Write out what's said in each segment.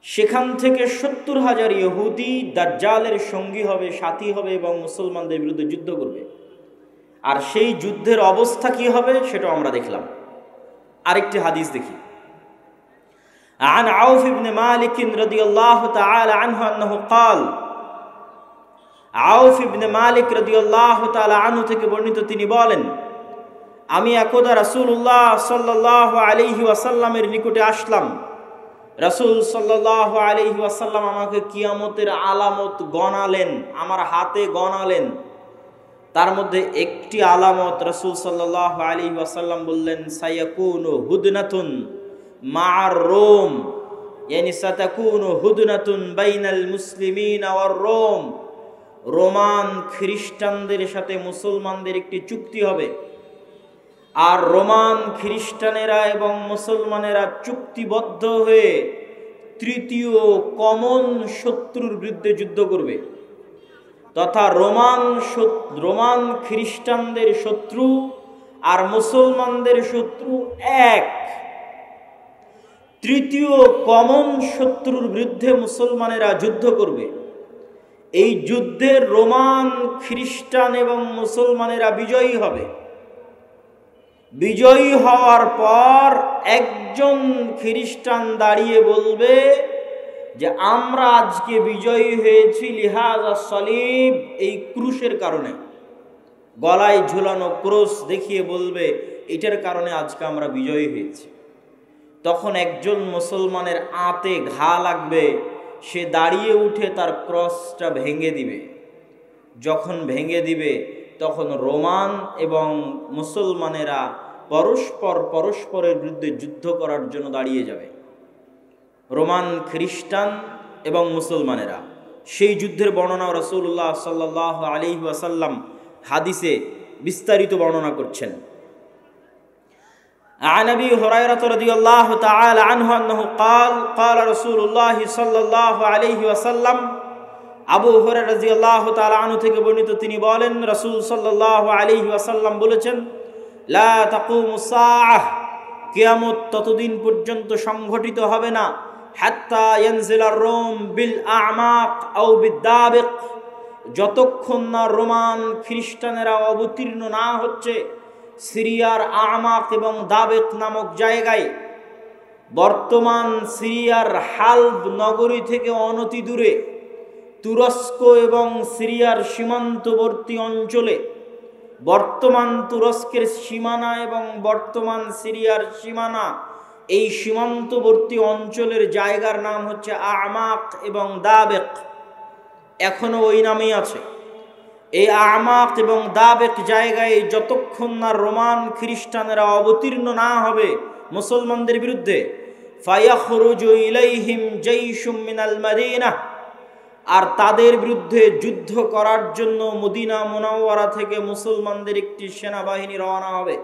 সেখান থেকে ৭০,০০০ ইহুদি দাজ্জালের সঙ্গী হবে, সাথী হবে এবং মুসলমানদের বিরুদ্ধে যুদ্ধ করবে। আর সেই যুদ্ধের অবস্থা কি হবে সেটা আমরা দেখলাম। আরেকটি হাদিস দেখি। عن عوف بن مالك رضي الله تعالى عنه أنه قال আউফ ইবনে মালিক রাদিয়াল্লাহু তাআলা আনহু থেকে বর্ণিত, তিনি বলেন, আমি একদা রাসূলুল্লাহ সাল্লাল্লাহু আলাইহি ওয়াসাল্লামের নিকটে আসলাম। রাসূল সাল্লাল্লাহু আলাইহি ওয়াসাল্লাম আমাকে কিয়ামতের আলামত গণালেন, আমার হাতে গণালেন। তার মধ্যে একটি আলামত রাসূল সাল্লাল্লাহু আলাইহি ওয়াসাল্লাম বললেন, সায়াকুনু হুদনাতুন মা'আর রোম, ইয়ানি সাতাকুনু হুদনাতুন বাইনাল মুসলিমিনা ওয়ার রোম। রোমান খ্রিস্টানদের সাথে মুসলমানদের একটি চুক্তি হবে, আর রোমান খ্রিস্টানেরা এবং মুসলমানেরা চুক্তিবদ্ধ হয়ে তৃতীয় কমন শত্রুর বিরুদ্ধে যুদ্ধ করবে, তথা রোমান খ্রিস্টানদের শত্রু আর মুসলমানদের শত্রু এক। তৃতীয় কমন শত্রুর বিরুদ্ধে মুসলমানেরা যুদ্ধ করবে। এই যুদ্ধে রোমান খ্রিস্টান এবং মুসলমানেরা বিজয়ী হবে। বিজয়ী হওয়ার পর একজন খ্রিস্টান দাঁড়িয়ে বলবে যে আমরা আজকে বিজয়ী হয়েছি লিহাজা সলিব, এই ক্রুশের কারণে, গলায় ঝুলানো ক্রুশ দেখিয়ে বলবে এটার কারণে আজকে আমরা বিজয়ী হয়েছি। তখন একজন মুসলমানের আঁতে ঘা লাগবে, সে দাঁড়িয়ে উঠে তার ক্রসটা ভেঙে দিবে। যখন ভেঙে দিবে তখন রোমান এবং মুসলমানেরা পরস্পরের বিরুদ্ধে যুদ্ধ করার জন্য দাঁড়িয়ে যাবে। রোমান খ্রিস্টান এবং মুসলমানেরা, সেই যুদ্ধের বর্ণনা রাসূলুল্লাহ সাল্লাল্লাহু আলাইহি ওয়াসাল্লাম হাদিসে বিস্তারিত বর্ণনা করছেন। عن أبي هريرة رضي الله تعالى عنه أنه قال قال رسول الله صلى الله عليه وسلم আবু হুরায়রা রাদিয়াল্লাহু তাআলা আনহু থেকে বর্ণিত, তিনি বলেন রাসূল সাল্লাল্লাহু আলাইহি ওয়াসাল্লাম বলেছেন, লা তাকুমুস সাআহ, কিয়ামত ততদিন পর্যন্ত সংঘটিত হবে না, হাত্তা ইয়ানজিলার রোম বিল আ'মাক আও বিদাবিক, যতক্ষণ না রোমান খ্রিস্টানেরা অবতীর্ণ না হচ্ছে সিরিয়ার আমাক এবং দাবেক নামক জায়গায়। বর্তমান সিরিয়ার হালব নগরী থেকে অনতি দূরে তুরস্ক এবং সিরিয়ার সীমান্তবর্তী অঞ্চলে, বর্তমান তুরস্কের সীমানা এবং বর্তমান সিরিয়ার সীমানা, এই সীমান্তবর্তী অঞ্চলের জায়গার নাম হচ্ছে আমাক এবং দাবেক, এখনো ওই নামেই আছে। এই আমাক এবং দাবেক জায়গায় যতক্ষণ না রোমান খ্রিস্টানেরা অবতীর্ণ না হবে মুসলমানদের বিরুদ্ধে, ফায়াখরুজু ইলাইহিম জাইশুম মিনাল মাদিনা, আর তাদের বিরুদ্ধে যুদ্ধ করার জন্য মদিনা মুনাওয়ারা থেকে মুসলমানদের একটি সেনাবাহিনী রওনা হবে।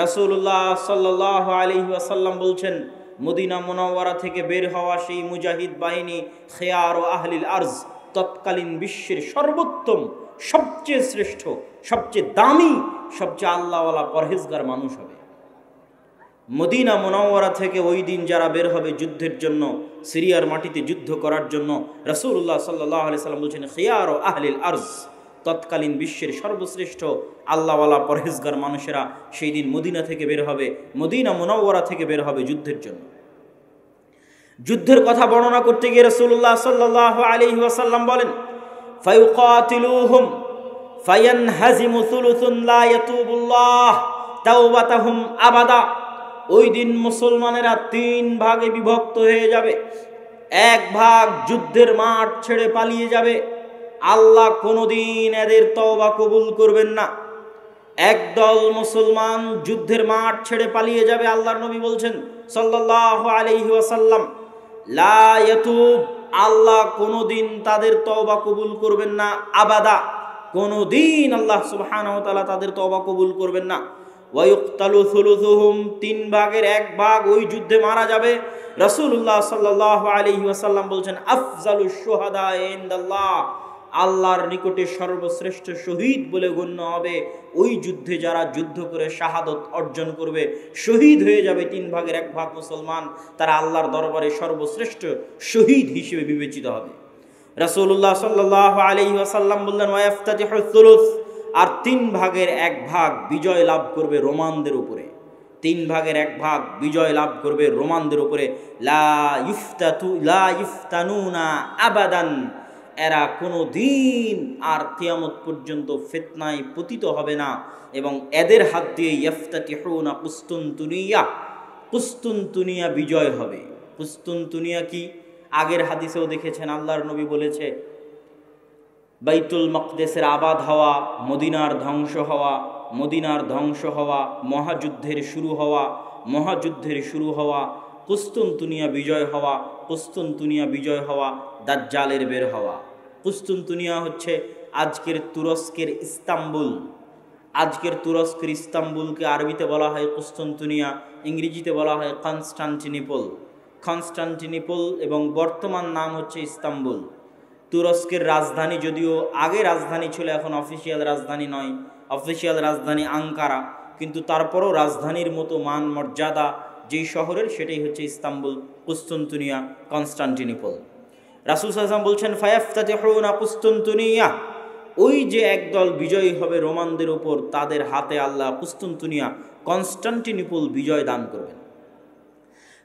রাসূলুল্লাহ সাল্লাল্লাহু আলাইহি ওয়াসাল্লাম বলছেন, মদিনা মুনাওয়ারা থেকে বের হওয়া সেই মুজাহিদ বাহিনী খিয়ার ও আহলিল আরজ, তৎকালীন বিশ্বের সর্বোত্তম, সবচেয়ে শ্রেষ্ঠ, সবচেয়ে দামি, সবচেয়ে আল্লাহওয়ালা পরহেজগার মানুষ হবে। মদিনা মুনাওয়ারা থেকে ওই দিন যারা বের হবে যুদ্ধের জন্য, সিরিয়ার মাটিতে যুদ্ধ করার জন্য, রাসূলুল্লাহ সাল্লাল্লাহু আলাইহি সাল্লাম বলছেন খিয়ার ও আহলিল আরজ, তৎকালীন বিশ্বের সর্বশ্রেষ্ঠ আল্লাহওয়ালা পরহেজগার মানুষেরা সেই দিন মদিনা থেকে বের হবে, মদিনা মুনাওয়ারা থেকে বের হবে যুদ্ধের জন্য। যুদ্ধের কথা বর্ণনা করতে গিয়ে রাসূলুল্লাহ সাল্লাল্লাহু আলাইহি ওয়াসাল্লাম বলেন, ফায়ুকাতিলুহুম ফায়ানহাজিমু সুলুসুন লা ইয়াতুবুল্লাহ তাওবাতাহুম আবাদা, ওই দিন মুসলমানেরা 3 ভাগে বিভক্ত হয়ে যাবে। এক ভাগ যুদ্ধের মাঠ ছেড়ে পালিয়ে যাবে, আল্লাহ কোনোদিন এদের তওবা কবুল করবেন না। একদল মুসলমান যুদ্ধের মাঠ ছেড়ে পালিয়ে যাবে, আল্লাহর নবী বলছেন সাল্লাল্লাহু আলাইহি ওয়াসাল্লাম, লা ইয়াতুব, আল্লাহ কোনোদিন তাদের তওবা কবুল করবেন না, আবাদা, কোনোদিন আল্লাহ সুবহানাহু ওয়া তাআলা তাদের তওবা কবুল করবেন না। ওয়া ইউকতালু সুলুসুহুম, 3 ভাগের 1 ভাগ ওই যুদ্ধে মারা যাবে। রাসূলুল্লাহ সাল্লাল্লাহু আলাইহি ওয়াসাল্লাম বলছেন, আফজালুশ শুহাদা ইনদাল্লাহ, আল্লাহর নিকটে সর্বশ্রেষ্ঠ শহীদ বলে গণ্য হবে ওই যুদ্ধে যারা যুদ্ধ করে শাহাদত অর্জন করবে, শহীদ হয়ে যাবে 1/3 মুসলমান, তারা আল্লাহর দরবারে সর্বশ্রেষ্ঠ শহীদ হিসেবে বিবেচিত হবে। রাসূলুল্লাহ সাল্লাল্লাহু আলাইহি ওয়াসাল্লাম বললেন ওয়াফতাতিহুস সুলুস, আর 1/3 বিজয় লাভ করবে রোমানদের উপরে, 1/3 বিজয় লাভ করবে রোমানদের উপরে। লা ইফতানুনা আবাদান, এরা কোনো দিন আর কিয়ামত পর্যন্ত ফিতনায় পতিত হবে না, এবং এদের হাত দিয়ে ইফতাতিহুনা কুস্তুনতুনিয়া বিজয় হবে। কুস্তুনতুনিয়া কি? আগের হাদিসেও দেখেছেন আল্লাহর নবী বলেছে বাইতুল মাকদেসের আবাদ হওয়া, মদিনার ধ্বংস হওয়া, মহাযুদ্ধের শুরু হওয়া, কুস্তুনতুনিয়া বিজয় হওয়া, দাজ্জালের বের হওয়া। কুস্তুনতুনিয়া হচ্ছে আজকের তুরস্কের ইস্তাম্বুলকে আরবিতে বলা হয় কুস্তুনতুনিয়া, ইংরেজিতে বলা হয় কনস্টান্টিনিপল এবং বর্তমান নাম হচ্ছে ইস্তাম্বুল। তুরস্কের রাজধানী, যদিও আগে রাজধানী ছিল, এখন অফিসিয়াল রাজধানী নয়, অফিসিয়াল রাজধানী আঙ্কারা, কিন্তু তারপরও রাজধানীর মতো মান মর্যাদা যেই শহরের, সেটাই হচ্ছে ইস্তাম্বুল, কুস্তুনতুনিয়া, কনস্টান্টিনিপল। রাসূল সাল্লাল্লাহু আলাইহি ওয়াসাল্লাম বলছেন ফায়াফতাতিহুনা কুস্তুনতুনিয়া, ওই যে একদল বিজয়ী হবে রোমানদের উপর, তাদের হাতে আল্লাহ কুস্তুনতুনিয়া, কনস্টান্টিনিপল বিজয় দান করবেন।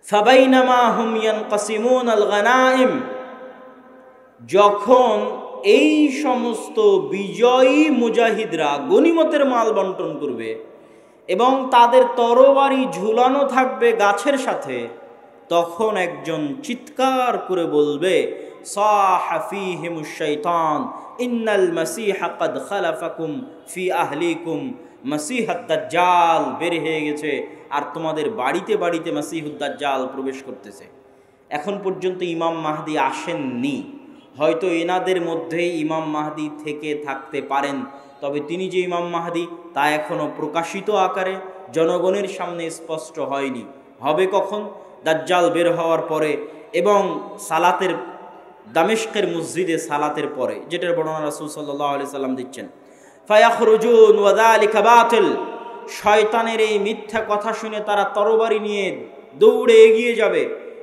ফাবাইনামা হুম ইয়ানকাসিমুনাল গানাইম, যখন এই সমস্ত বিজয়ী মুজাহিদরা গনিমতের মাল বন্টন করবে এবং তাদের তরবারি ঝুলানো থাকবে গাছের সাথে, তখন একজন চিৎকার করে বলবে সাহা ফীহিমুশ শাইতান ইন্নাল মাসীহা ক্বাদ খালাফাকুম ফি আহলিকুম, মাসীহুদ দাজ্জাল বের হয়ে গেছে আর তোমাদের বাড়িতে বাড়িতে মাসীহুদ দাজ্জাল প্রবেশ করতেছে। এখন পর্যন্ত ইমাম মাহদি আসেননি, হয়তো এনাদের মধ্যেই ইমাম মাহদি থেকে থাকতে পারেন, তবে তিনি যে ইমাম মাহদি তা এখনও প্রকাশিত আকারে জনগণের সামনে স্পষ্ট হয়নি। হবে কখন? দাজ্জাল বের হওয়ার পরে এবং সালাতের, দামেস্কের মসজিদে সালাতের পরে, যেটার বর্ণনা রাসূল সাল্লাল্লাহু আলাইহি সাল্লাম দিচ্ছেন। ফায়াখরুজুন ওয়া যালিকা বাতিল, শয়তানের এই মিথ্যা কথা শুনে তারা তরবারি নিয়ে দৌড়ে এগিয়ে যাবে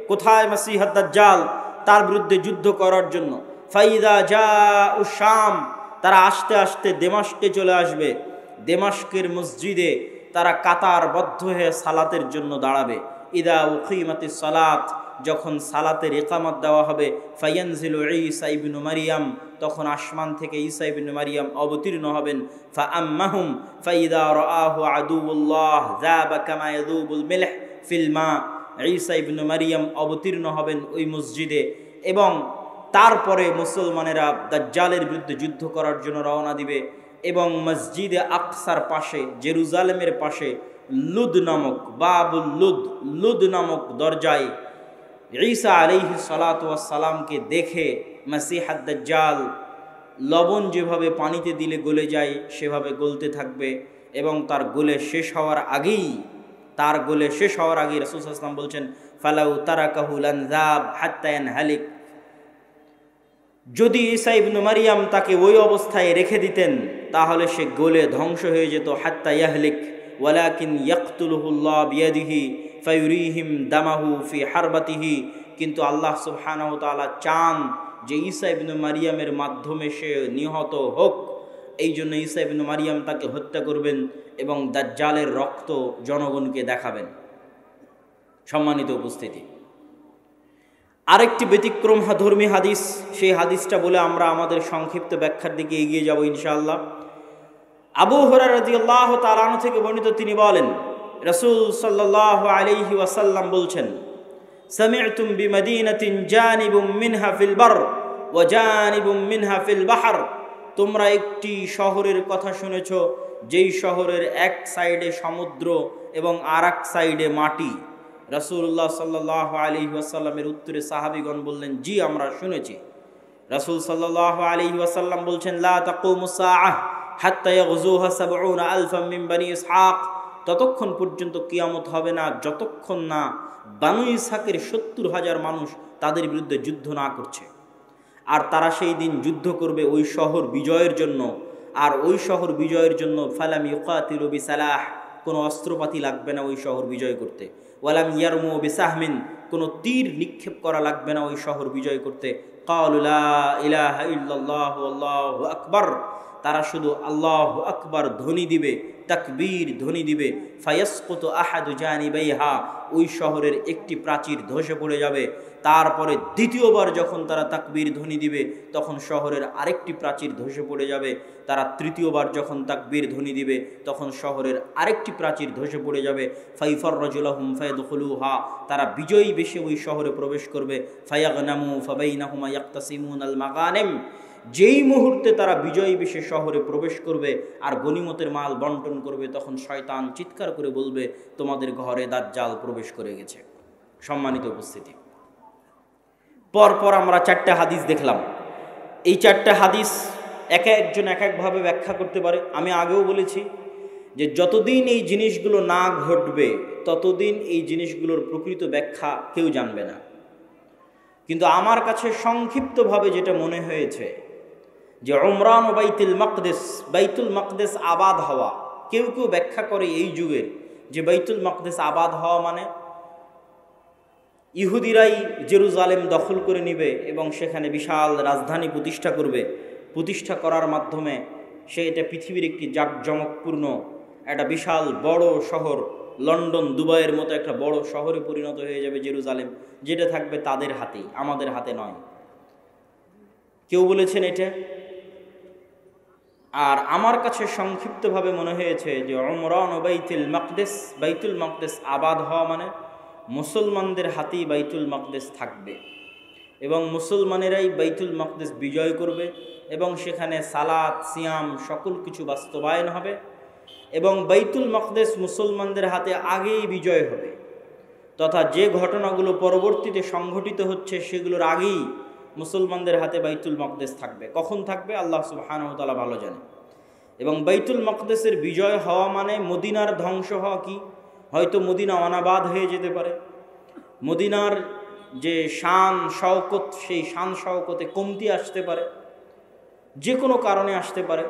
কোথায়? মাসীহুদ দাজ্জাল, তার বিরুদ্ধে যুদ্ধ করার জন্য। ফাইদা জাউ শাম, তারা আস্তে আস্তে দেমাস্কে চলে আসবে। দেমাস্কের মসজিদে তারা কাতারবদ্ধ হয়ে সালাতের জন্য দাঁড়াবে। ইদা উকিমাতিস সালাত, যখন সালাতের ইকামত দেওয়া হবে, ফায়ানজিলু ঈসা ইবনু মারিয়াম, তখন আসমান থেকে ঈসা ইবনু মারিয়াম অবতীর্ণ হবেন। ফাআম্মাহুম ফাইদা রাআহু আদুউল্লাহ যাবা কামা ইয়াযুবুল মিলহ ফিল মা, ঈসা ইবনু মারিয়াম অবতীর্ণ হবেন ওই মসজিদে, এবং তারপরে মুসলমানেরা দাজ্জালের বিরুদ্ধে যুদ্ধ করার জন্য রওনা দিবে। এবং মসজিদে আকসার পাশে, জেরুজালেমের পাশে লুদ নামক, বাবুল লুদ নামক দরজায় ঈসা আলাইহিস সালাতু ওয়াস সালামকে দেখে মাসীহুদ দাজ্জাল লবণ যেভাবে পানিতে দিলে গলে যায় সেভাবে গলতে থাকবে, এবং তার গলে শেষ হওয়ার আগেই রাসূল সাল্লাল্লাহু আলাইহি ওয়াসাল্লাম বলছেন ফালাউ তারাকাহু লানযাব হাত্তা ইয়ানহালিক, যদি ঈসা ইবনু মারিয়াম তাকে ওই অবস্থায় রেখে দিতেন তাহলে সে গলে ধ্বংস হয়ে যেত। হাত্তা ইয়াহলিক ওয়ালাকিন ইয়াকতুলুহুল্লাহ বিয়াদিহি ফায়ুরিহিম দামাহু ফি হারবাতিহি, কিন্তু আল্লাহ সুবহানাহু ওয়া তাআলা চান যে ঈসা ইবনু মারিয়ামের মাধ্যমে সে নিহত হোক, এই জন্য ঈসা ইবনু মারিয়াম তাকে হত্যা করবেন এবং দাজ্জালের রক্ত জনগণকে দেখাবেন। সম্মানিত উপস্থিতি, আরেকটি ব্যতিক্রম ধর্মী হাদিস, সেই হাদিসটা বলে আমরা আমাদের সংক্ষিপ্ত ব্যাখ্যার দিকে এগিয়ে যাব ইনশাআল্লাহ। আবু হুরায়রা রাদিয়াল্লাহু তাআলা আনহু থেকে বর্ণিত, তিনি বলেন রাসূল সাল্লাল্লাহু আলাইহি ওয়াসাল্লাম বলছেন সামি'তুম বিমাদিনাতিন জানিবুম মিনহা ফিল বার ওয়া জানিবুম মিনহা ফিল বাহর, তোমরা একটি শহরের কথা শুনেছ যেই শহরের এক সাইডে সমুদ্র এবং আরেক সাইডে মাটি। রাসূলুল্লাহ সাল্লাল্লাহু আলাইহি ওয়াসাল্লামের উত্তরে সাহাবীগণ বললেন জি আমরা শুনেছি। রাসূল সাল্লাল্লাহু আলাইহি ওয়াসাল্লাম বলছেন লা তাকুমুস সাআহ হাত্তা ইয়াগজুহা ৭০,০০০ মিন বনি ইসহাক, ততক্ষণ পর্যন্ত কিয়ামত হবে না যতক্ষণ না বানু ইসহাকের ৭০,০০০ মানুষ তাদের বিরুদ্ধে যুদ্ধ না করছে। আর তারা সেই দিন যুদ্ধ করবে ওই শহর বিজয়ের জন্য, আর ওই শহর বিজয়ের জন্য ফালাম ইউকাতিলু বিসালাহ, কোনো অস্ত্রপাতি লাগবে না ওই শহর বিজয় করতে, ওয়ালাম ইয়ারমু বিসাহমিন, কোনো তীর নিক্ষেপ করা লাগবে না ওই শহর বিজয় করতে। ক্বালু লা ইলাহা ইল্লাল্লাহু আল্লাহু আকবার, তারা শুধু আল্লাহু আকবার ধ্বনি দিবে, তাকবীর ধ্বনি দিবে। ফায়াসকুতু আহাদু জানিবাইহা, ওই শহরের একটি প্রাচীর ধসে পড়ে যাবে। তারপরে দ্বিতীয়বার যখন তারা তাকবীর ধ্বনি দিবে তখন শহরের আরেকটি প্রাচীর ধসে পড়ে যাবে। তারা তৃতীয়বার যখন তাকবীর ধ্বনি দিবে তখন শহরের আরেকটি প্রাচীর ধসে পড়ে যাবে। ফাইফাররাজু লাহুম ফায়াদখুলুহা, তারা বিজয়ী বেশে ওই শহরে প্রবেশ করবে। ফায়াগনামু ফাবাইনাহুমা ইয়াকতাসিমুনাল মাগানিম, যেই মুহূর্তে তারা বিজয়ী বেশে শহরে প্রবেশ করবে আর গনিমতের মাল বন্টন করবে, তখন শয়তান চিৎকার করে বলবে তোমাদের ঘরে দাজ্জাল প্রবেশ করে গেছে। সম্মানিত উপস্থিতি, পরপর আমরা 4টা হাদিস দেখলাম। এই 4টা হাদিস এক একজন এক একভাবে ব্যাখ্যা করতে পারে। আমি আগেও বলেছি যে যতদিন এই জিনিসগুলো না ঘটবে ততদিন এই জিনিসগুলোর প্রকৃত ব্যাখ্যা কেউ জানবে না। কিন্তু আমার কাছে সংক্ষিপ্তভাবে যেটা মনে হয়েছে যে উমরান ও বাইতুল মাকদেস আবাদ হওয়া, কেউ কেউ ব্যাখ্যা করে এই যুগের যে বাইতুল মাকদেস আবাদ হওয়া মানে ইহুদিরাই জেরুজালেম দখল করে নেবে এবং সেখানে বিশাল রাজধানী প্রতিষ্ঠা করবে। প্রতিষ্ঠা করার মাধ্যমে সে এটা পৃথিবীর একটি জাঁকজমকপূর্ণ একটা বিশাল বড় শহর, লন্ডন দুবাইয়ের মতো একটা বড় শহরে পরিণত হয়ে যাবে জেরুজালেম, যেটা থাকবে তাদের হাতেই, আমাদের হাতে নয়। কেউ বলেছেন এটা। আর আমার কাছে সংক্ষিপ্তভাবে মনে হয়েছে যে উমরান ও বাইতুল মাকদেস আবাদ হওয়া মানে মুসলমানদের হাতেই বাইতুল মাকদেস থাকবে এবং মুসলমানেরাই বাইতুল মাকদেস বিজয় করবে এবং সেখানে সালাত সিয়াম সকল কিছু বাস্তবায়ন হবে এবং বাইতুল মাকদেস মুসলমানদের হাতে আগেই বিজয় হবে, তথা যে ঘটনাগুলো পরবর্তীতে সংঘটিত হচ্ছে সেগুলোর আগেই মুসলমানদের হাতে বাইতুল মাকদেস থাকবে। কখন থাকবে আল্লাহ সুবহানাহু ওয়া তাআলা ভালো জানে। এবং বাইতুল মাকদেসের বিজয় হওয়া মানে মদিনার ধ্বংস হওয়া কি? হয়তো মদিনা অনাবাদ হয়ে যেতে পারে, মদিনার যে শান শওকত সেই শান শওকতে কমতি আসতে পারে, যে কোনো কারণে আসতে পারে।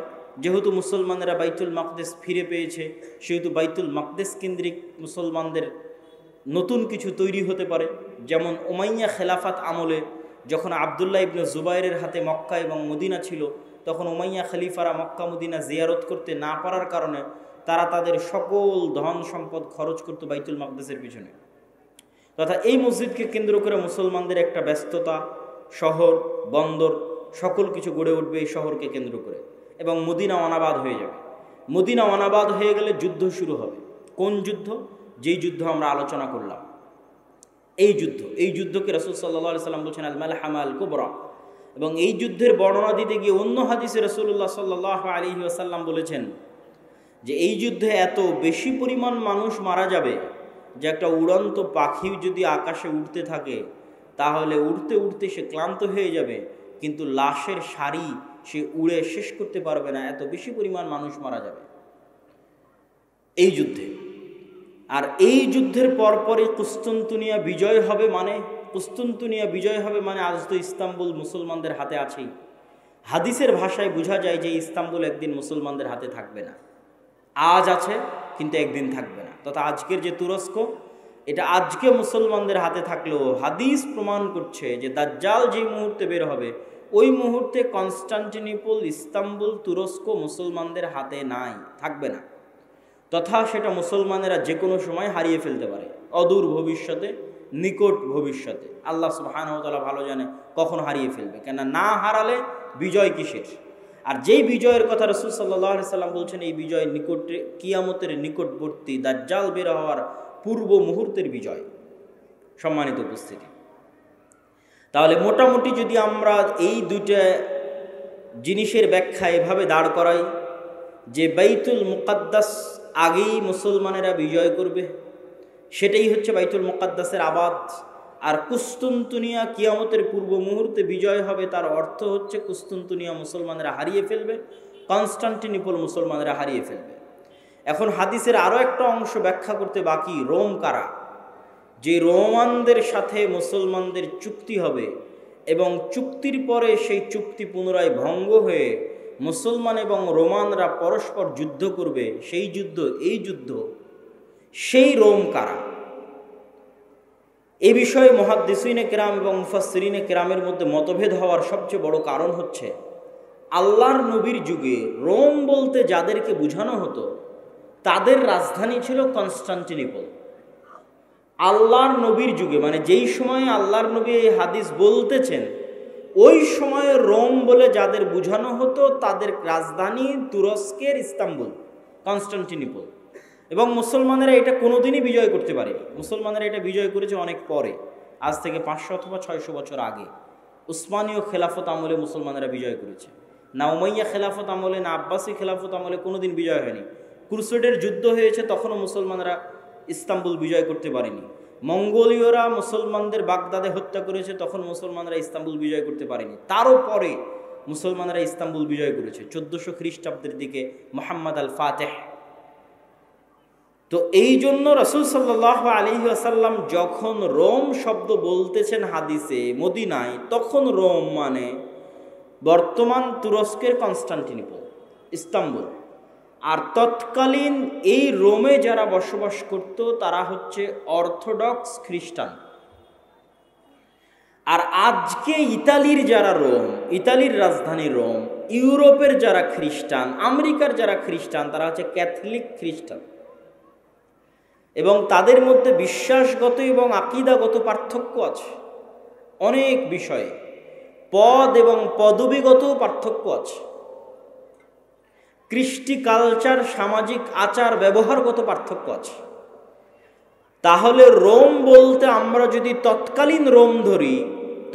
যেহেতু মুসলমানেরা বাইতুল মাকদেস ফিরে পেয়েছে সেহেতু বাইতুল মাকদেস কেন্দ্রিক মুসলমানদের নতুন কিছু তৈরি হতে পারে। যেমন উমাইয়া খেলাফাত আমলে যখন আবদুল্লাহ ইবনে জুবাইরের হাতে মক্কা এবং মদিনা ছিল, তখন উমাইয়া খলিফারা মক্কা মদিনা জিয়ারত করতে না পারার কারণে তারা তাদের সকল ধন সম্পদ খরচ করত বাইতুল মাকদেসের পিছনে। তথা এই মসজিদকে কেন্দ্র করে মুসলমানদের একটা ব্যস্ততা, শহর বন্দর সকল কিছু গড়ে উঠবে এই শহরকে কেন্দ্র করে এবং মদিনা অনাবাদ হয়ে যাবে। মদিনা অনাবাদ হয়ে গেলে যুদ্ধ শুরু হবে। কোন যুদ্ধ? যেই যুদ্ধ আমরা আলোচনা করলাম, এই যুদ্ধকে রাসূল সাল্লাল্লাহু আলাইহি সাল্লাম বলছেন আল মালহামা আল কুবরা। এবং এই যুদ্ধের বর্ণনা দিতে গিয়ে অন্য হাদিসে রাসূলুল্লাহ সাল্লাল্লাহু আলাইহি ওয়াসাল্লাম বলেছেন যে এই যুদ্ধে এত বেশি পরিমাণ মানুষ মারা যাবে যে একটা উড়ন্ত পাখি যদি আকাশে উড়তে থাকে তাহলে উড়তে উড়তে সে ক্লান্ত হয়ে যাবে, কিন্তু লাশের সারি সে উড়ে শেষ করতে পারবে না, এত বেশি পরিমাণ মানুষ মারা যাবে এই যুদ্ধে। আর এই যুদ্ধের পরপরই কুস্তুনতুনিয়া বিজয় হবে। মানে আজ তো ইস্তাম্বুল মুসলমানদের হাতে আছেই। হাদিসের ভাষায় বোঝা যায় যে ইস্তাম্বুল একদিন মুসলমানদের হাতে থাকবে না। আজ আছে কিন্তু একদিন থাকবে না। তথা আজকের যে তুরস্ক, এটা আজকে মুসলমানদের হাতে থাকলেও হাদিস প্রমাণ করছে যে দাজ্জাল যেই মুহূর্তে বের হবে ওই মুহূর্তে কনস্টান্টিনোপল, ইস্তাম্বুল, তুরস্ক মুসলমানদের হাতে নাই, থাকবে না। তথা সেটা মুসলমানেরা যে কোনো সময় হারিয়ে ফেলতে পারে, অদূর ভবিষ্যতে, নিকট ভবিষ্যতে। আল্লাহ সুবহানাহু ওয়া তাআলা ভালো জানে কখন হারিয়ে ফেলবে, কেন না হারালে বিজয় কিসের? আর যেই বিজয়ের কথা রাসূল সাল্লাল্লাহু আলাইহি সাল্লাম বলছেন এই বিজয় নিকটে, কিয়ামতের নিকটবর্তী, দাজ্জাল বের হওয়ার পূর্ব মুহূর্তের বিজয়। সম্মানিত উপস্থিতি, তাহলে মোটামুটি যদি আমরা এই দুইটা জিনিসের ব্যাখ্যা এভাবে দাঁড় করাই যে বাইতুল মুকাদ্দাস আগেই মুসলমানেরা বিজয় করবে, সেটাই হচ্ছে বাইতুল মুকাদ্দাসের আবাদ। আর কুস্তুনতুনিয়া কিয়ামতের পূর্ব মুহূর্তে বিজয় হবে, তার অর্থ হচ্ছে কুস্তুনতুনিয়া মুসলমানেরা হারিয়ে ফেলবে, কনস্টান্টিনোপল মুসলমানেরা হারিয়ে ফেলবে। এখন হাদিসের আরও একটা অংশ ব্যাখ্যা করতে বাকি, রোম কারা? যে রোমানদের সাথে মুসলমানদের চুক্তি হবে এবং চুক্তির পরে সেই চুক্তি পুনরায় ভঙ্গ হয়ে মুসলমান এবং রোমানরা পরস্পর যুদ্ধ করবে, সেই যুদ্ধ, এই যুদ্ধ, সেই রোম কারা? এ বিষয়ে মুহাদ্দিসিনে কেরাম এবং মুফাসসিরিনে কেরামের মধ্যে মতভেদ হওয়ার সবচেয়ে বড় কারণ হচ্ছে, আল্লাহর নবীর যুগে রোম বলতে যাদেরকে বোঝানো হতো তাদের রাজধানী ছিল কনস্টান্টিনোপল। আল্লাহর নবীর যুগে, মানে যেই সময়ে আল্লাহর নবী এই হাদিস বলতেছেন, ওই সময়ে রোম বলে যাদের বোঝানো হতো তাদের রাজধানী তুরস্কের ইস্তাম্বুল, কনস্টান্টিনোপল। এবং মুসলমানেরা এটা কোনোদিনই বিজয় করতে পারেনি। মুসলমানেরা এটা বিজয় করেছে অনেক পরে, আজ থেকে 500 অথবা 600 বছর আগে। উসমানীয় খেলাফত আমলে মুসলমানেরা বিজয় করেছে, না উমাইয়া খেলাফত আমলে, না আব্বাসী খেলাফত আমলে কোনোদিন বিজয় হয়নি। ক্রুসেডের যুদ্ধ হয়েছে, তখনও মুসলমানরা ইস্তাম্বুল বিজয় করতে পারেনি। মঙ্গোলীয়রা মুসলমানদের বাগদাদে হত্যা করেছে, তখন মুসলমানরা ইস্তাম্বুল বিজয় করতে পারেনি। তারও পরে মুসলমানরা ইস্তাম্বুল বিজয় করেছে 1400 খ্রিস্টাব্দের দিকে, মুহাম্মদ আল ফাতেহ। তো এই জন্য রাসূল সাল্লাল্লাহু আলাইহি ওয়াসাল্লাম যখন রোম শব্দ বলতেছেন হাদিসে মদিনায়, তখন রোম মানে বর্তমান তুরস্কের কনস্টান্টিনোপল, ইস্তাম্বুল। আর তৎকালীন এই রোমে যারা বসবাস করত তারা হচ্ছে অর্থোডক্স খ্রিস্টান। আর আজকে ইতালির যারা রোম, ইতালির রাজধানী রোম, ইউরোপের যারা খ্রিস্টান, আমেরিকার যারা খ্রিস্টান, তারা হচ্ছে ক্যাথলিক খ্রিস্টান। এবং তাদের মধ্যে বিশ্বাসগত এবং আকীদাগত পার্থক্য আছে অনেক বিষয়ে, পদ এবং পদবীগত পার্থক্য আছে, কৃষ্টি কালচার, সামাজিক আচার ব্যবহারগত পার্থক্য আছে। তাহলে রোম বলতে আমরা যদি তৎকালীন রোম ধরি,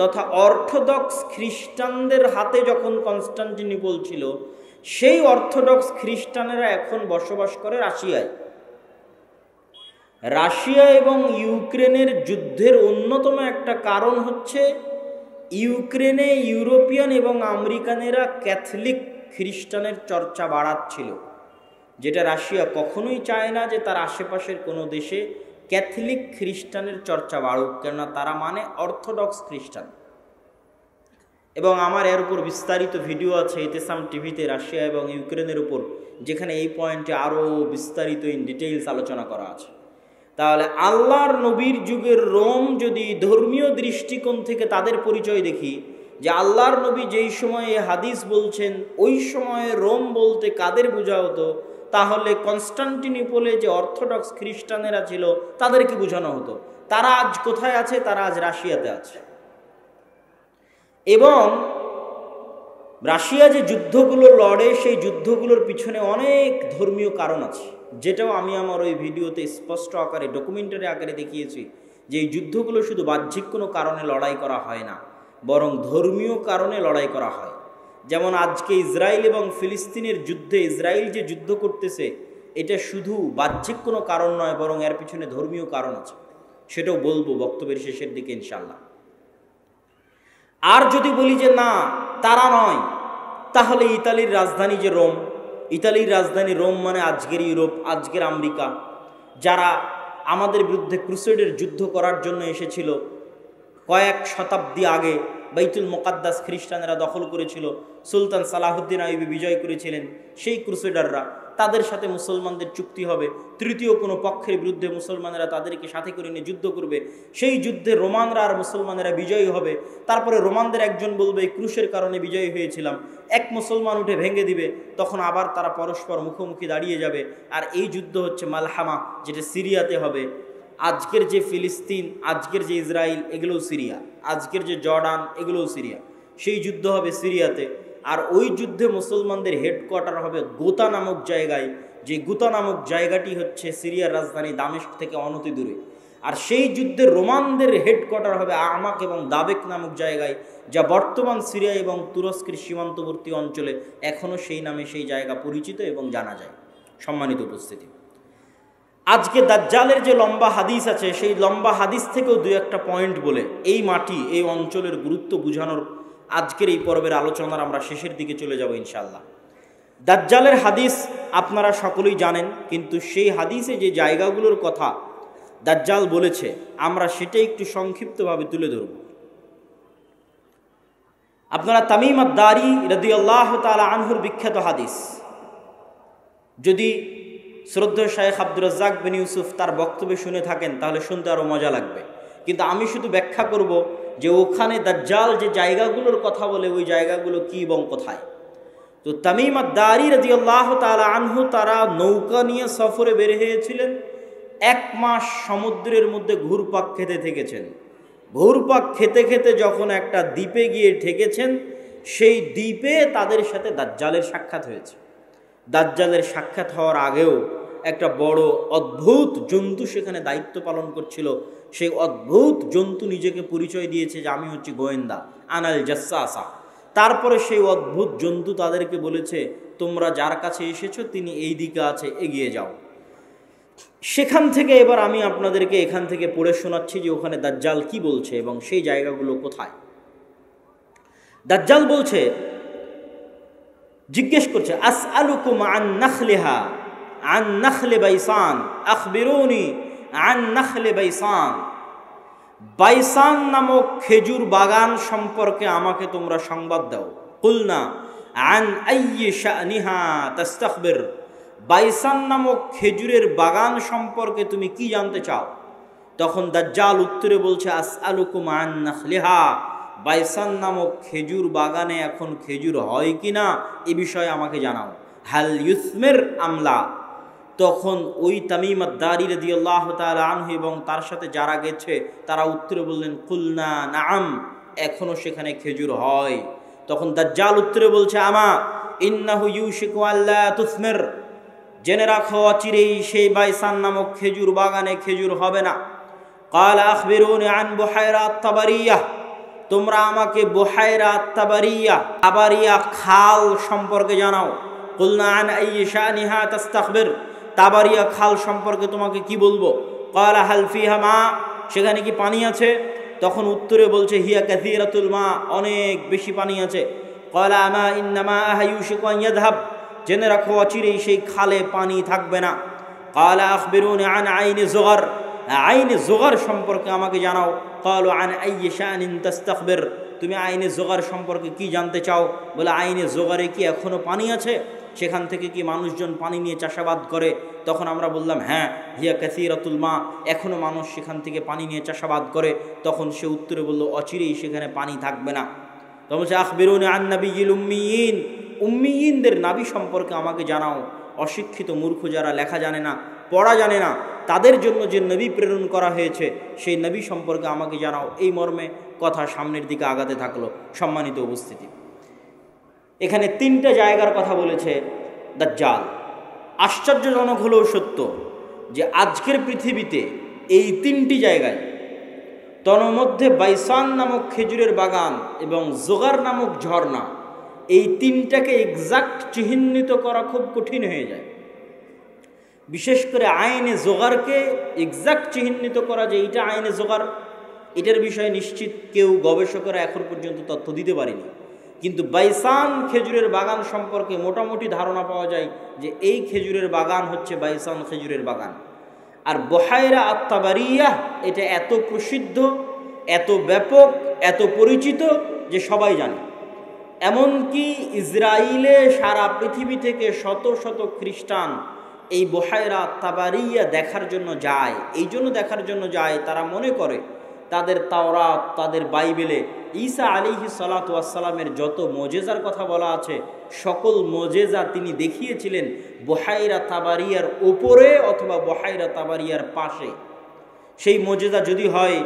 তথা অর্থোডক্স খ্রিস্টানদের হাতে যখন কনস্টান্টিনোপল ছিল, সেই অর্থোডক্স খ্রিস্টানেরা এখন বসবাস করে রাশিয়ায়। রাশিয়া এবং ইউক্রেনের যুদ্ধের অন্যতম একটা কারণ হচ্ছে ইউক্রেনে ইউরোপিয়ান এবং আমেরিকানেরা ক্যাথলিক খ্রিস্টানের চর্চা বাড়াচ্ছিল, যেটা রাশিয়া কখনোই চায় না যে তার আশেপাশের কোনো দেশে ক্যাথলিক খ্রিস্টানের চর্চা বাড়ুক, কেননা তারা মানে অর্থোডক্স খ্রিস্টান। এবং আমার এর উপর বিস্তারিত ভিডিও আছে ইতিসাম টিভিতে, রাশিয়া এবং ইউক্রেনের উপর, যেখানে এই পয়েন্টে আরও বিস্তারিত ইন ডিটেইলস আলোচনা করা আছে। তাহলে আল্লাহর নবীর যুগের রোম যদি ধর্মীয় দৃষ্টিকোণ থেকে তাদের পরিচয় দেখি, যে আল্লাহর নবী যেই সময়ে হাদিস বলছেন ওই সময়ে রোম বলতে কাদের বোঝা হতো, তাহলে কনস্টান্টিনোপলে যে অর্থোডক্স খ্রিস্টানেরা ছিল তাদেরকে বোঝানো হতো। তারা আজ কোথায় আছে? তারা আজ রাশিয়াতে আছে। এবং রাশিয়া যে যুদ্ধগুলো লড়ে, সেই যুদ্ধগুলোর পিছনে অনেক ধর্মীয় কারণ আছে, যেটাও আমি আমার ওই ভিডিওতে স্পষ্ট আকারে ডকুমেন্টারি আকারে দেখিয়েছি, যে এই যুদ্ধগুলো শুধু বাহ্যিক কোনো কারণে লড়াই করা হয় না, বরং ধর্মীয় কারণে লড়াই করা হয়। যেমন আজকে ইসরায়েল এবং ফিলিস্তিনের যুদ্ধে ইসরায়েল যে যুদ্ধ করতেছে, এটা শুধু বাহ্যিক কোনো কারণ নয়, বরং এর পিছনে ধর্মীয় কারণ আছে, সেটাও বলবো বক্তব্যের শেষের দিকে ইনশাল্লাহ। আর যদি বলি যে না তারা নয়, তাহলে ইতালির রাজধানী যে রোম, ইতালির রাজধানী রোম মানে আজকের ইউরোপ, আজকের আমেরিকা, যারা আমাদের বিরুদ্ধে ক্রুসেডের যুদ্ধ করার জন্য এসেছিল কয়েক শতাব্দী আগে, বাইতুল মুকাদ্দাস খ্রিস্টানেরা দখল করেছিল, সুলতান সালাহুদ্দিন আইয়ুবী বিজয় করেছিলেন, সেই ক্রুসেডাররা, তাদের সাথে মুসলমানদের চুক্তি হবে, তৃতীয় কোনো পক্ষের বিরুদ্ধে মুসলমানেরা তাদেরকে সাথে করে নিয়ে যুদ্ধ করবে, সেই যুদ্ধে রোমানরা আর মুসলমানেরা বিজয়ী হবে। তারপরে রোমানদের একজন বলবে ক্রুশের কারণে বিজয়ী হয়েছিলাম, এক মুসলমান উঠে ভেঙে দিবে, তখন আবার তারা পরস্পর মুখোমুখি দাঁড়িয়ে যাবে। আর এই যুদ্ধ হচ্ছে মালহামা, যেটা সিরিয়াতে হবে। আজকের যে ফিলিস্তিন, আজকের যে ইসরায়েল, এগুলোও সিরিয়া, আজকের যে জর্ডান, এগুলোও সিরিয়া, সেই যুদ্ধ হবে সিরিয়াতে। আর ওই যুদ্ধে মুসলমানদের হেডকোয়ার্টার হবে গোতা নামক জায়গায়, যে গোতা নামক জায়গাটি হচ্ছে সিরিয়ার রাজধানী দামেস্ক থেকে অনতি দূরে। আর সেই যুদ্ধে রোমানদের হেডকোয়ার্টার হবে আমাক এবং দাবেক নামক জায়গায়, যা বর্তমান সিরিয়া এবং তুরস্কের সীমান্তবর্তী অঞ্চলে এখনও সেই নামে সেই জায়গা পরিচিত এবং জানা যায়। সম্মানিত উপস্থিতি, আজকে দাজ্জালের যে লম্বা হাদিস আছে, সেই লম্বা হাদিস থেকেও দুই একটা পয়েন্ট বলে এই মাটি, এই অঞ্চলের গুরুত্ব বোঝানোর আজকের এই পর্বের আলোচনার আমরা শেষের দিকে চলে যাব ইনশাআল্লাহ। দাজ্জালের হাদিস আপনারা সকলেই জানেন, কিন্তু সেই হাদিসে যে জায়গাগুলোর কথা দাজ্জাল বলেছে, আমরা সেটাই একটু সংক্ষিপ্তভাবে তুলে ধরব। আপনারা তামিম আদ-দারি রাদিয়াল্লাহু তাআলা আনহুর বিখ্যাত হাদিস যদি শ্রদ্ধেয় শাইখ আব্দুর রাজ্জাক বিন ইউসুফ তার বক্তব্য শুনে থাকেন তাহলে শুনতে আরও মজা লাগবে, কিন্তু আমি শুধু ব্যাখ্যা করব যে ওখানে দাজ্জাল যে জায়গাগুলোর কথা বলে ওই জায়গাগুলো কি এবং কোথায়। তো তামিম আদ-দারি রাদিয়াল্লাহু তাআলা আনহু তারা নৌকা নিয়ে সফরে বের হয়েছিলেন, 1 মাস সমুদ্রের মধ্যে ঘুরপাক খেতে থেকেছেন। ঘুরপাক খেতে খেতে যখন একটা দ্বীপে গিয়ে ঠেকেছেন, সেই দ্বীপে তাদের সাথে দাজ্জালের সাক্ষাৎ হয়েছে। দাজ্জালের সাক্ষাৎ হওয়ার আগেও একটা বড় অদ্ভুত জন্তু সেখানে দায়িত্ব পালন করছিল। সেই অদ্ভুত জন্তু নিজেকে পরিচয় দিয়েছে যে আমি হচ্ছি গোয়েন্দা, আনাল জাসসাসা। তারপরে সেই অদ্ভুত জন্তু তাদেরকে বলেছে তোমরা যার কাছে এসেছো তিনি এই দিকে আছে, এগিয়ে যাও। সেখান থেকে এবার আমি আপনাদেরকে এখান থেকে পড়ে শোনাচ্ছি যে ওখানে দাজ্জাল কি বলছে এবং সেই জায়গাগুলো কোথায়। দাজ্জাল বলছে, জিজ্ঞেস করছে, আসআলুকুম আন নাখলিহা আন নাখলি বাইসান আখবিরুনি আন নাখলি বাইসান। বাইসান নামক খেজুর বাগান সম্পর্কে আমাকে তোমরা সংবাদ দাও। কুলনা আন আইয়ি শানিহা তাস্তাখবির। বাইসান নামক খেজুরের বাগান সম্পর্কে তুমি কি জানতে চাও? তখন দাজ্জাল উত্তরে বলছে, আসআলুকুম আন নাখলিহা। বাইসান নামক খেজুর বাগানে এখন খেজুর হয় কিনা এ বিষয়ে আমাকে জানাও। হাল ইউসমির আমলা। তখন ওই তামিম আদ-দারি রাদিয়াল্লাহু তাআলা আনহু এবং তার সাথে যারা গেছে তারা উত্তরে বললেন, কুলনা নাআম, এখনো সেখানে খেজুর হয়। তখন দাজ্জাল উত্তরে বলছে, আমা ইন্নাহু ইউশিকু আল্লা তুসমির। জেনে রাখো অচিরেই সেই বাইসান নামক খেজুর বাগানে খেজুর হবে না। ক্বালা আখবিরুনি আন বুহাইরা আত-তাবারিয়া। তোমরা আমাকে বুহাইরা আত-তাবারিয়া, তাবারিয়া খাল সম্পর্কে জানাও। কুলনা আন আইয়ি শানিহা তাস্তাখবির। তাবারিয়া খাল সম্পর্কে তোমাকে কি বলবো? ক্বালা হাল ফিহা মা। সেখানে কি পানি আছে? তখন উত্তরে বলছে, হিয়া কাসীরাতুল মা, অনেক বেশি পানি আছে। ক্বালা আমা ইন্নামা ইউশিকু আন ইয়াযহাব। জেনে রাখো অচিরেই সেই খালে পানি থাকবে না। ক্বালা আখবিরুনি আন আইনি যুগার। আইনে জোগার সম্পর্কে আমাকে জানাও। ক্বালু আন আইয়ি শানিন তাস্তাখবির। তুমি আইনে জোগার সম্পর্কে কি জানতে চাও? বলে আইনে জোগারে কি এখনো পানি আছে? সেখান থেকে কি মানুষজন পানি নিয়ে চাষাবাদ করে? তখন আমরা বললাম, হ্যাঁ, হিয়া কাসীরাতুল মা, এখনো মানুষ সেখান থেকে পানি নিয়ে চাষাবাদ করে। তখন সে উত্তরে বলল, অচিরেই সেখানে পানি থাকবে না। তখন বলছে, আখবিরুনি আন নাবিয়্যিল উম্মিয়িন। উম্মিয়িনদের নাবী সম্পর্কে আমাকে জানাও। অশিক্ষিত মূর্খ যারা লেখা জানে না, পড়া জানে না, তাদের জন্য যে নবী প্রেরণ করা হয়েছে সেই নবী সম্পর্কে আমাকে জানাও। এই মর্মে কথা সামনের দিকে আগাতে থাকলো। সম্মানিত উপস্থিতি, এখানে 3টা জায়গার কথা বলেছে দাজ্জাল। আশ্চর্যজনক হলেও সত্য যে আজকের পৃথিবীতে এই 3টি জায়গায়, তন্মধ্যে বাইসান নামক খেজুরের বাগান এবং জোগার নামক ঝর্ণা, এই 3টাকে এক্সাক্ট চিহ্নিত করা খুব কঠিন হয়ে যায়। বিশেষ করে আইনে জোগারকে এক্সাক্ট চিহ্নিত করা যে এটা আইনে জোগার, এটার বিষয়ে নিশ্চিত কেউ গবেষকরা এখন পর্যন্ত তথ্য দিতে পারেনি। কিন্তু বাইসান খেজুরের বাগান সম্পর্কে মোটামুটি ধারণা পাওয়া যায় যে এই খেজুরের বাগান হচ্ছে বাইসান খেজুরের বাগান। আর বুহাইরা আত-তাবারিয়া এটা এত প্রসিদ্ধ, এত ব্যাপক, এত পরিচিত যে সবাই জানে। এমনকি ইসরায়েলে সারা পৃথিবী থেকে শত শত খ্রিস্টান এই বুহাইরা তাবারিয়া দেখার জন্য যায়। এই জন্য দেখার জন্য যায়, তারা মনে করে তাদের তাওরাত, তাদের বাইবেলে ঈসা আলাইহিস সালাতু ওয়াস সালামের যত মুজিজার কথা বলা আছে, সকল মুজিজা তিনি দেখিয়েছিলেন বুহাইরা তাবারিয়ার উপরে অথবা বুহাইরা তাবারিয়ার পাশে। সেই মুজিজা যদি হয়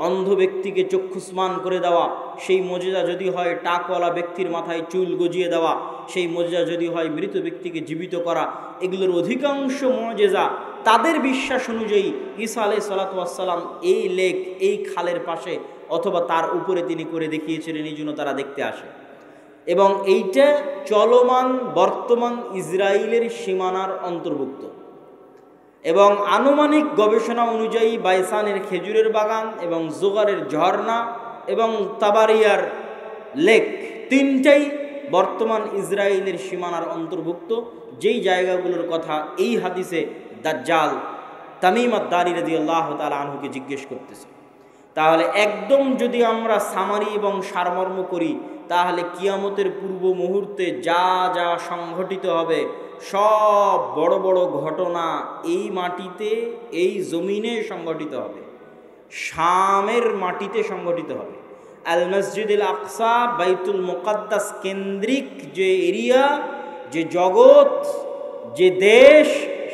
অন্ধ ব্যক্তিকে চক্ষুস্মান করে দেওয়া, সেই মুজিজা যদি হয় টাকওয়ালা ব্যক্তির মাথায় চুল গজিয়ে দেওয়া, সেই মুজিজা যদি হয় মৃত ব্যক্তিকে জীবিত করা, এগুলোর অধিকাংশ মুজিজা তাদের বিশ্বাস অনুযায়ী ঈসা আলাইহিস সালাতু ওয়াস সালাম এই লেক, এই খালের পাশে অথবা তার উপরে তিনি করে দেখিয়েছিলেন, এই জন্য তারা দেখতে আসে। এবং এইটা চলমান বর্তমান ইসরায়েলের সীমানার অন্তর্ভুক্ত। এবং আনুমানিক গবেষণা অনুযায়ী বাইসানের খেজুরের বাগান এবং জোগারের ঝর্ণা এবং তাবারিয়ার লেক 3টাই বর্তমান ইসরায়েলের সীমানার অন্তর্ভুক্ত, যেই জায়গাগুলোর কথা এই হাদিসে দাজ্জাল তামিম আদ-দারি রাদিয়াল্লাহু তাআলা আনহুকে জিজ্ঞেস করতেছে। তাহলে একদম যদি আমরা সামারি এবং সারমর্ম করি, তাহলে কিয়ামতের পূর্ব মুহূর্তে যা যা সংঘটিত হবে সব বড় বড় ঘটনা এই মাটিতে, এই জমিনে সংঘটিত হবে, শামের মাটিতে সংঘটিত হবে। আল মসজিদুল আকসা, বাইতুল মুকাদ্দাস কেন্দ্রিক যে এরিয়া, যে জগৎ, যে দেশ,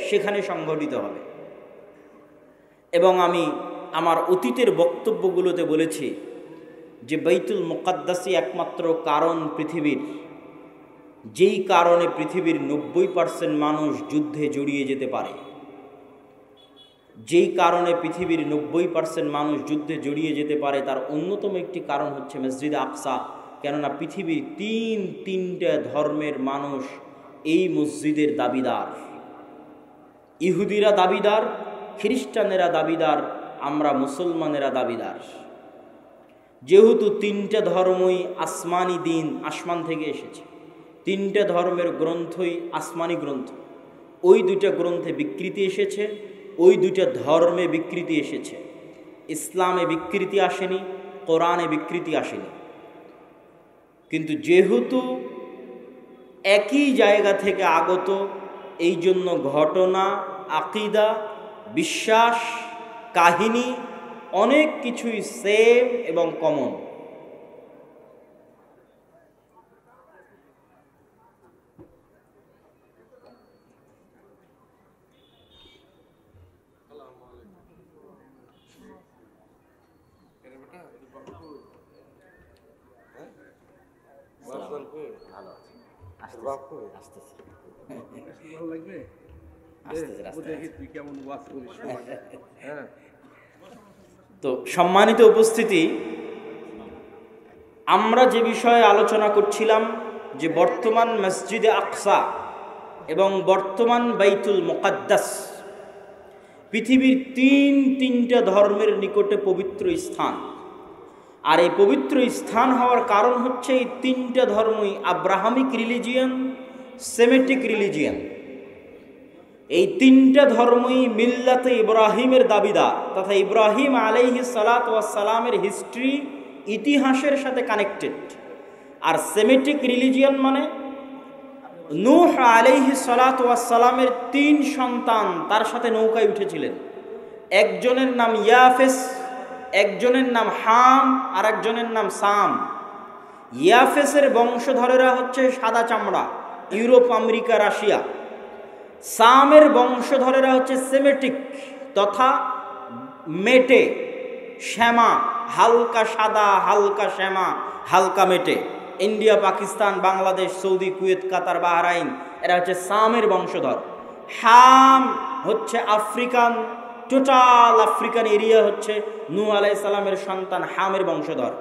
সেখানে সংঘটিত হবে। এবং আমি আমার অতীতের বক্তব্যগুলোতে বলেছি যে বাইতুল মুকাদ্দাসই একমাত্র কারণ পৃথিবীর, যেই কারণে পৃথিবীর 90% মানুষ যুদ্ধে জড়িয়ে যেতে পারে, যেই কারণে পৃথিবীর 90% মানুষ যুদ্ধে জড়িয়ে যেতে পারে, তার অন্যতম একটি কারণ হচ্ছে মসজিদে আকসা। কেননা পৃথিবীর তিনটা ধর্মের মানুষ এই মসজিদের দাবিদার। ইহুদিরা দাবিদার, খ্রিস্টানেরা দাবিদার, আমরা মুসলমানেরা দাবিদার। যেহেতু তিনটা ধর্মই আসমানি দিন, আসমান থেকে এসেছে, তিনটা ধর্মের গ্রন্থই আসমানি গ্রন্থ, ওই দুইটা গ্রন্থে বিকৃতি এসেছে, ওই দুইটা ধর্মে বিকৃতি এসেছে। ইসলামে বিকৃতি আসেনি, কোরআনে বিকৃতি আসেনি। কিন্তু যেহেতু একই জায়গা থেকে আগত, এই জন্য ঘটনা, আকিদা, বিশ্বাস, কাহিনী অনেক কিছুই সেম এবং কমন। তো সম্মানিত উপস্থিতি, আমরা যে বিষয়ে আলোচনা করছিলাম যে বর্তমান মসজিদে আকসা এবং বর্তমান বাইতুল মুকাদ্দাস পৃথিবীর তিনটা ধর্মের নিকটে পবিত্র স্থান। আর এই পবিত্র স্থান হওয়ার কারণ হচ্ছে এই তিনটা ধর্মই আব্রাহামিক রিলিজিয়ান, সেমেটিক রিলিজিয়ান। এই তিনটা ধর্মই মিল্লাতে ইব্রাহিমের দাবিদার, তথা ইব্রাহিম আলাইহিস সালাতু ওয়াস সালামের হিস্ট্রি, ইতিহাসের সাথে কানেক্টেড। আর সেমেটিক রিলিজিয়ান মানে নূহ আলাইহিস সালাতু ওয়াস সালামের 3 সন্তান তার সাথে নৌকায় উঠেছিলেন। একজনের নাম ইয়াফেস, একজনের নাম হাম, আর একজনের নাম সাম। ইয়াফেসের বংশধরেরা হচ্ছে সাদা চামড়া, ইউরোপ, আমেরিকা, রাশিয়া। সামের বংশধরেরা হচ্ছে সেমেটিক তথা মেটে, শ্যামা, হালকা সাদা, হালকা শ্যামা, হালকা মেটে। India, Pakistan, Bangladesh, Saudi, Kuwait, Qatar, Bahrain, এরা হচ্ছে সামের বংশধর। হাম হচ্ছে আফ্রিকান, টোটাল আফ্রিকান এরিয়া হচ্ছে নূহ আলাইহিস সালামের সন্তান হামের বংশধর।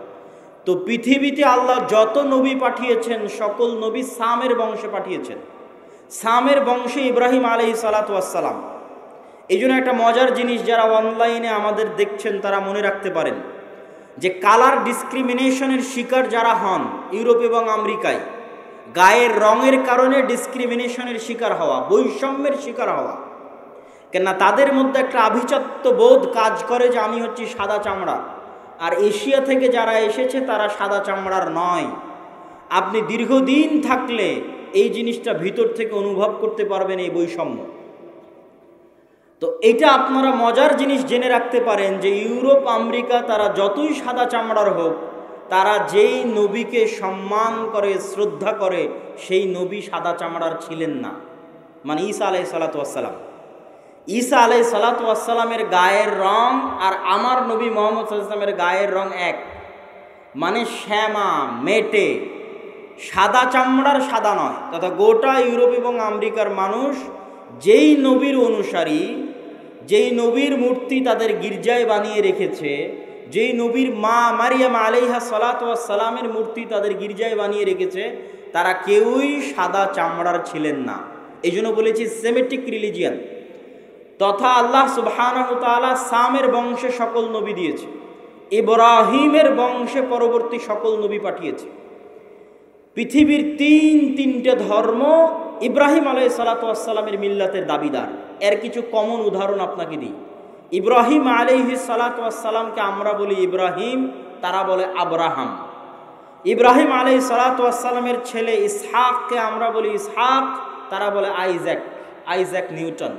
তো পৃথিবীতে আল্লাহ যত নবী পাঠিয়েছেন সকল নবী সামের বংশে পাঠিয়েছেন। সামের বংশে ইব্রাহিম আলাইহিস সালাতু ওয়াস সালাম। এই জন্য একটা মজার জিনিস, যারা অনলাইনে আমাদের দেখছেন তারা মনে রাখতে পারেন যে কালার ডিসক্রিমিনেশনের শিকার যারা হন ইউরোপ এবং আমেরিকায়, গায়ের রঙের কারণে ডিসক্রিমিনেশনের শিকার হওয়া, বৈষম্যের শিকার হওয়া, কেননা তাদের মধ্যে একটা আভিজাত্য বোধ কাজ করে যে আমি হচ্ছি সাদা চামড়া, আর এশিয়া থেকে যারা এসেছে তারা সাদা চামড়ার নয়। আপনি দীর্ঘদিন থাকলে এই জিনিসটা ভিতর থেকে অনুভব করতে পারবেন, এই বৈষম্য। তো এটা আপনারা মজার জিনিস জেনে রাখতে পারেন যে ইউরোপ, আমেরিকা তারা যতই সাদা চামড়ার হোক, তারা যেই নবীকে সম্মান করে, শ্রদ্ধা করে, সেই নবী সাদা চামড়ার ছিলেন না। মানে ঈসা আলাইহিস সালাতু ওয়াস সালাম, ঈসা আলাইহিস সালাতু ওয়াস সালামের গায়ের রং আর আমার নবী মুহাম্মদ সাল্লাল্লাহু আলাইহি ওয়াসাল্লামের গায়ের রং এক। মানে শ্যামা, মেটে, সাদা চামড়ার সাদা নয়। তথা গোটা ইউরোপ এবং আমেরিকার মানুষ যেই নবীর অনুসারী, যেই নবীর মূর্তি তাদের গির্জায় বানিয়ে রেখেছে, যেই নবীর মা মারিয়াম আলাইহা সালাতু ওয়াস সালামের মূর্তি তাদের গির্জায় বানিয়ে রেখেছে, তারা কেউই সাদা চামড়ার ছিলেন না। এই জন্য বলেছি সেমেটিক রিলিজিয়ান। তথা আল্লাহ সুবহানাহু ওয়া তাআলা সামের বংশে সকল নবী দিয়েছে, ইব্রাহিমের বংশে পরবর্তী সকল নবী পাঠিয়েছে। পৃথিবীর তিনটা ধর্ম ইব্রাহিম আলাইহিস সালাতু ওয়াস সালামের মিল্লাতের দাবিদার। এর কিছু কমন উদাহরণ আপনাকে দিই। ইব্রাহিম আলাইহিস সালাতু ওয়াস সালামকে আমরা বলি ইব্রাহিম, তারা বলে আব্রাহাম। ইব্রাহিম আলাইহিস সালাতু ওয়াস সালামের ছেলে ইসহাককে আমরা বলি ইসহাক, তারা বলে আইজ্যাক, আইজ্যাক নিউটন।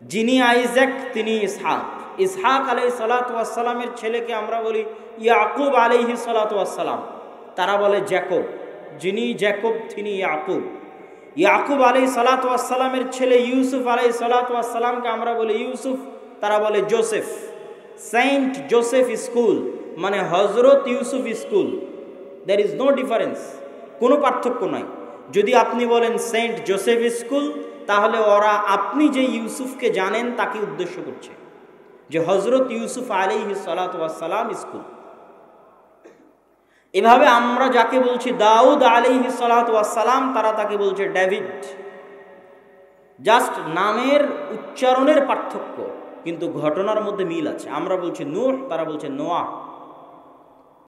যিনি আইজ্যাক তিনি ইসহাক। ইসহাক আলাইহিস সালাতু ওয়াস সালামের ছেলেকে আমরা বলি ইয়াকুব আলাইহিস সালাতু ওয়াস সালাম, তারা বলে জ্যাকব। যিনি জ্যাকব তিনি ইয়াকুব। ইয়াকুব আলাইহিস সালাতু ওয়াস সালামের ছেলে ইউসুফ আলাইহিস সালাতু ওয়াস সালামকে আমরা বলি ইউসুফ, তারা বলে জোসেফ। সেন্ট জোসেফ স্কুল মানে Hazrat Yusuf school. There is no difference, কোনো পার্থক্য নাই। যদি আপনি বলেন সেন্ট জোসেফ স্কুল, তাহলে ওরা আপনি যে ইউসুফকে জানেন তাকে উদ্দেশ্য করছে, যে হজরত ইউসুফ আলাইহিস সালাতু ওয়াস সালাম স্কুল। এভাবে আমরা যাকে বলছি দাউদ আলাইহিস সালাতু ওয়াস সালাম, তারা তাকে বলছে ডেভিড। জাস্ট নামের উচ্চারণের পার্থক্য, কিন্তু ঘটনার মধ্যে মিল আছে। আমরা বলছি নূহ, তারা বলছে নোয়াহ।